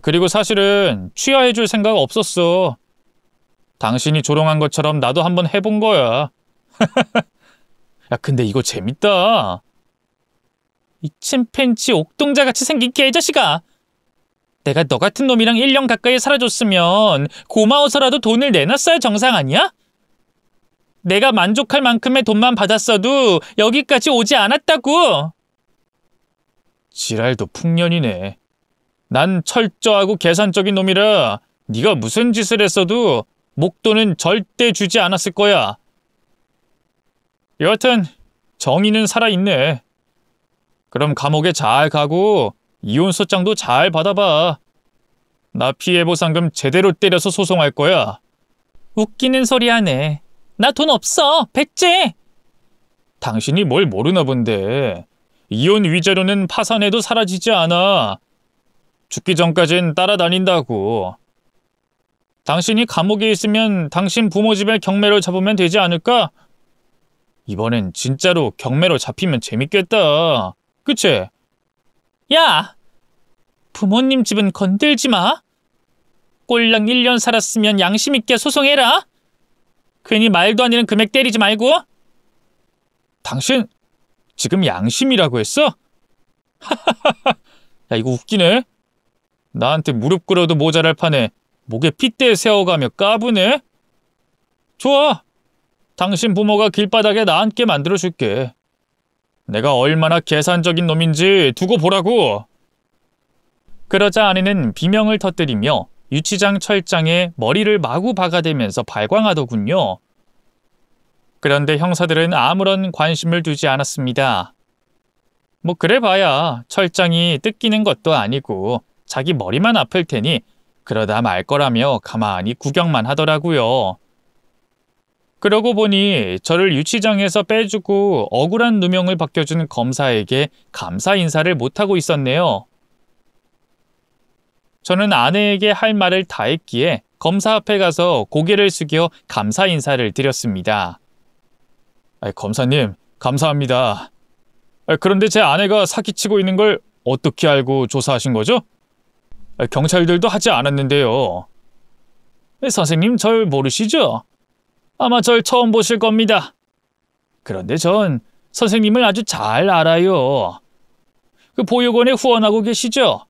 그리고 사실은 취하해줄 생각 없었어. 당신이 조롱한 것처럼 나도 한번 해본 거야. 야 근데 이거 재밌다. 이 침팬지 옥동자같이 생긴 개자식아. 내가 너 같은 놈이랑 1년 가까이 살아줬으면 고마워서라도 돈을 내놨어야 정상 아니야? 내가 만족할 만큼의 돈만 받았어도 여기까지 오지 않았다고. 지랄도 풍년이네. 난 철저하고 계산적인 놈이라 네가 무슨 짓을 했어도 목돈은 절대 주지 않았을 거야. 여하튼 정의는 살아있네. 그럼 감옥에 잘 가고 이혼 소장도 잘 받아봐. 나 피해보상금 제대로 때려서 소송할 거야. 웃기는 소리 하네. 나 돈 없어. 백제. 당신이 뭘 모르나 본데. 이혼 위자료는 파산해도 사라지지 않아. 죽기 전까진 따라다닌다고. 당신이 감옥에 있으면 당신 부모 집에 경매로 잡으면 되지 않을까? 이번엔 진짜로 경매로 잡히면 재밌겠다. 그치? 야! 부모님 집은 건들지 마. 꼴랑 1년 살았으면 양심 있게 소송해라. 괜히 말도 안 되는 금액 때리지 말고. 당신 지금 양심이라고 했어? 야 이거 웃기네. 나한테 무릎 꿇어도 모자랄 판에 목에 핏대 세워가며 까부네. 좋아. 당신 부모가 길바닥에 나 앉게 만들어줄게. 내가 얼마나 계산적인 놈인지 두고 보라고. 그러자 아내는 비명을 터뜨리며 유치장 철장에 머리를 마구 박아대면서 발광하더군요. 그런데 형사들은 아무런 관심을 두지 않았습니다. 뭐 그래봐야 철장이 뜯기는 것도 아니고 자기 머리만 아플 테니 그러다 말 거라며 가만히 구경만 하더라고요. 그러고 보니 저를 유치장에서 빼주고 억울한 누명을 벗겨준 검사에게 감사 인사를 못하고 있었네요. 저는 아내에게 할 말을 다 했기에 검사 앞에 가서 고개를 숙여 감사 인사를 드렸습니다. 검사님, 감사합니다. 그런데 제 아내가 사기치고 있는 걸 어떻게 알고 조사하신 거죠? 경찰들도 하지 않았는데요. 선생님, 절 모르시죠? 아마 절 처음 보실 겁니다. 그런데 전 선생님을 아주 잘 알아요. 그 보육원에 후원하고 계시죠?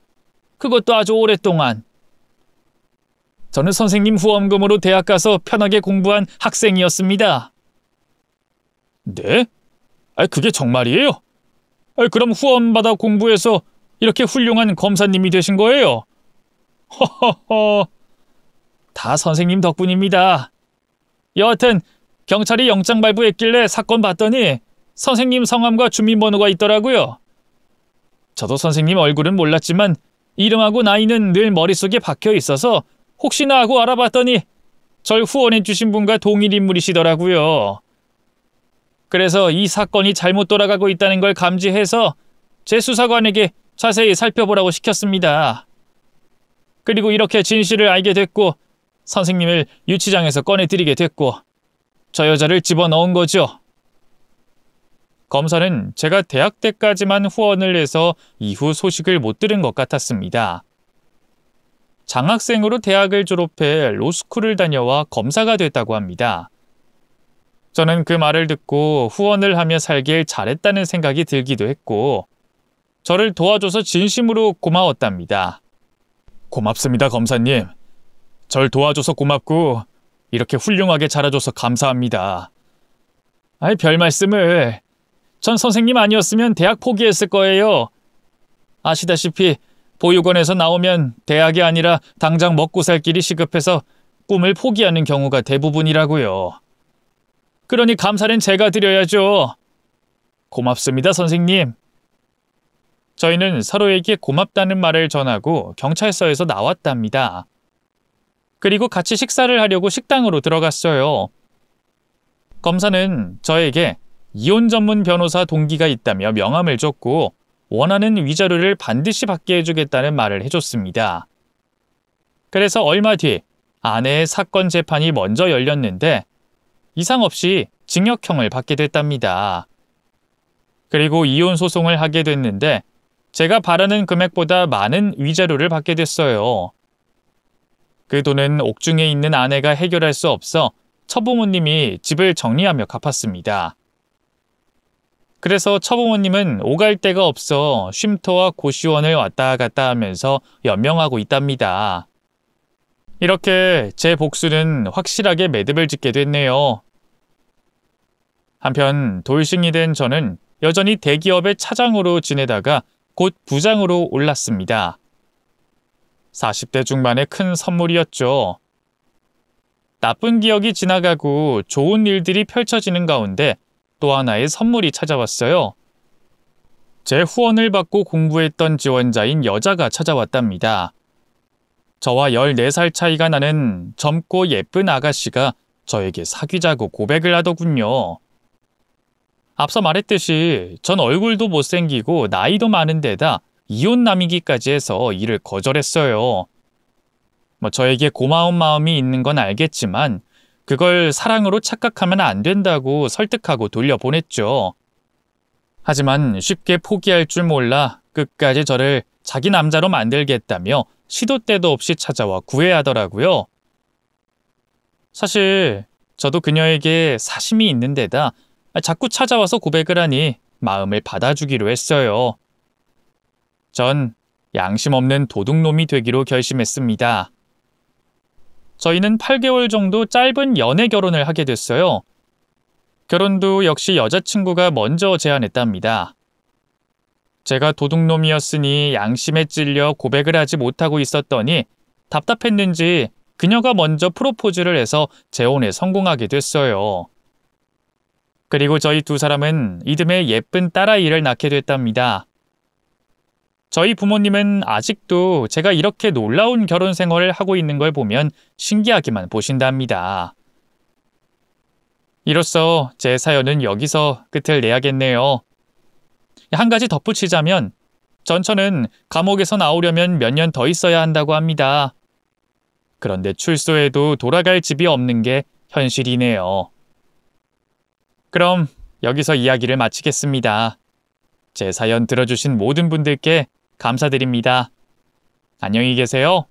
그것도 아주 오랫동안. 저는 선생님 후원금으로 대학 가서 편하게 공부한 학생이었습니다. 네? 그게 정말이에요? 그럼 후원받아 공부해서 이렇게 훌륭한 검사님이 되신 거예요? 허허허. 다 선생님 덕분입니다. 여하튼 경찰이 영장 발부했길래 사건 봤더니 선생님 성함과 주민번호가 있더라고요. 저도 선생님 얼굴은 몰랐지만 이름하고 나이는 늘 머릿속에 박혀 있어서 혹시나 하고 알아봤더니 절 후원해 주신 분과 동일 인물이시더라고요. 그래서 이 사건이 잘못 돌아가고 있다는 걸 감지해서 제 수사관에게 자세히 살펴보라고 시켰습니다. 그리고 이렇게 진실을 알게 됐고 선생님을 유치장에서 꺼내드리게 됐고 저 여자를 집어넣은 거죠. 검사는 제가 대학 때까지만 후원을 해서 이후 소식을 못 들은 것 같았습니다. 장학생으로 대학을 졸업해 로스쿨을 다녀와 검사가 됐다고 합니다. 저는 그 말을 듣고 후원을 하며 살길 잘했다는 생각이 들기도 했고 저를 도와줘서 진심으로 고마웠답니다. 고맙습니다, 검사님. 절 도와줘서 고맙고 이렇게 훌륭하게 자라줘서 감사합니다. 아이, 별 말씀을. 전 선생님 아니었으면 대학 포기했을 거예요. 아시다시피 보육원에서 나오면 대학이 아니라 당장 먹고 살 길이 시급해서 꿈을 포기하는 경우가 대부분이라고요. 그러니 감사는 제가 드려야죠. 고맙습니다, 선생님. 저희는 서로에게 고맙다는 말을 전하고 경찰서에서 나왔답니다. 그리고 같이 식사를 하려고 식당으로 들어갔어요. 검사는 저에게 이혼 전문 변호사 동기가 있다며 명함을 줬고 원하는 위자료를 반드시 받게 해주겠다는 말을 해줬습니다. 그래서 얼마 뒤 아내의 사건 재판이 먼저 열렸는데 이상 없이 징역형을 받게 됐답니다. 그리고 이혼 소송을 하게 됐는데 제가 바라는 금액보다 많은 위자료를 받게 됐어요. 그 돈은 옥중에 있는 아내가 해결할 수 없어 처부모님이 집을 정리하며 갚았습니다. 그래서 처부모님은 오갈 데가 없어 쉼터와 고시원을 왔다 갔다 하면서 연명하고 있답니다. 이렇게 제 복수는 확실하게 매듭을 짓게 됐네요. 한편 돌싱이 된 저는 여전히 대기업의 차장으로 지내다가 곧 부장으로 올랐습니다. 40대 중반의 큰 선물이었죠. 나쁜 기억이 지나가고 좋은 일들이 펼쳐지는 가운데 또 하나의 선물이 찾아왔어요. 제 후원을 받고 공부했던 지원자인 여자가 찾아왔답니다. 저와 14살 차이가 나는 젊고 예쁜 아가씨가 저에게 사귀자고 고백을 하더군요. 앞서 말했듯이 전 얼굴도 못생기고 나이도 많은 데다 이혼남이기까지 해서 이를 거절했어요. 저에게 고마운 마음이 있는 건 알겠지만 그걸 사랑으로 착각하면 안 된다고 설득하고 돌려보냈죠. 하지만 쉽게 포기할 줄 몰라 끝까지 저를 자기 남자로 만들겠다며 시도 때도 없이 찾아와 구애하더라고요. 사실 저도 그녀에게 사심이 있는 데다 자꾸 찾아와서 고백을 하니 마음을 받아주기로 했어요. 전 양심 없는 도둑놈이 되기로 결심했습니다. 저희는 8개월 정도 짧은 연애 결혼을 하게 됐어요. 결혼도 역시 여자친구가 먼저 제안했답니다. 제가 도둑놈이었으니 양심에 찔려 고백을 하지 못하고 있었더니 답답했는지 그녀가 먼저 프로포즈를 해서 재혼에 성공하게 됐어요. 그리고 저희 두 사람은 이듬해 예쁜 딸아이를 낳게 됐답니다. 저희 부모님은 아직도 제가 이렇게 놀라운 결혼 생활을 하고 있는 걸 보면 신기하게만 보신답니다. 이로써 제 사연은 여기서 끝을 내야겠네요. 한 가지 덧붙이자면 전처는 감옥에서 나오려면 몇 년 더 있어야 한다고 합니다. 그런데 출소해도 돌아갈 집이 없는 게 현실이네요. 그럼 여기서 이야기를 마치겠습니다. 제 사연 들어주신 모든 분들께 감사드립니다. 안녕히 계세요.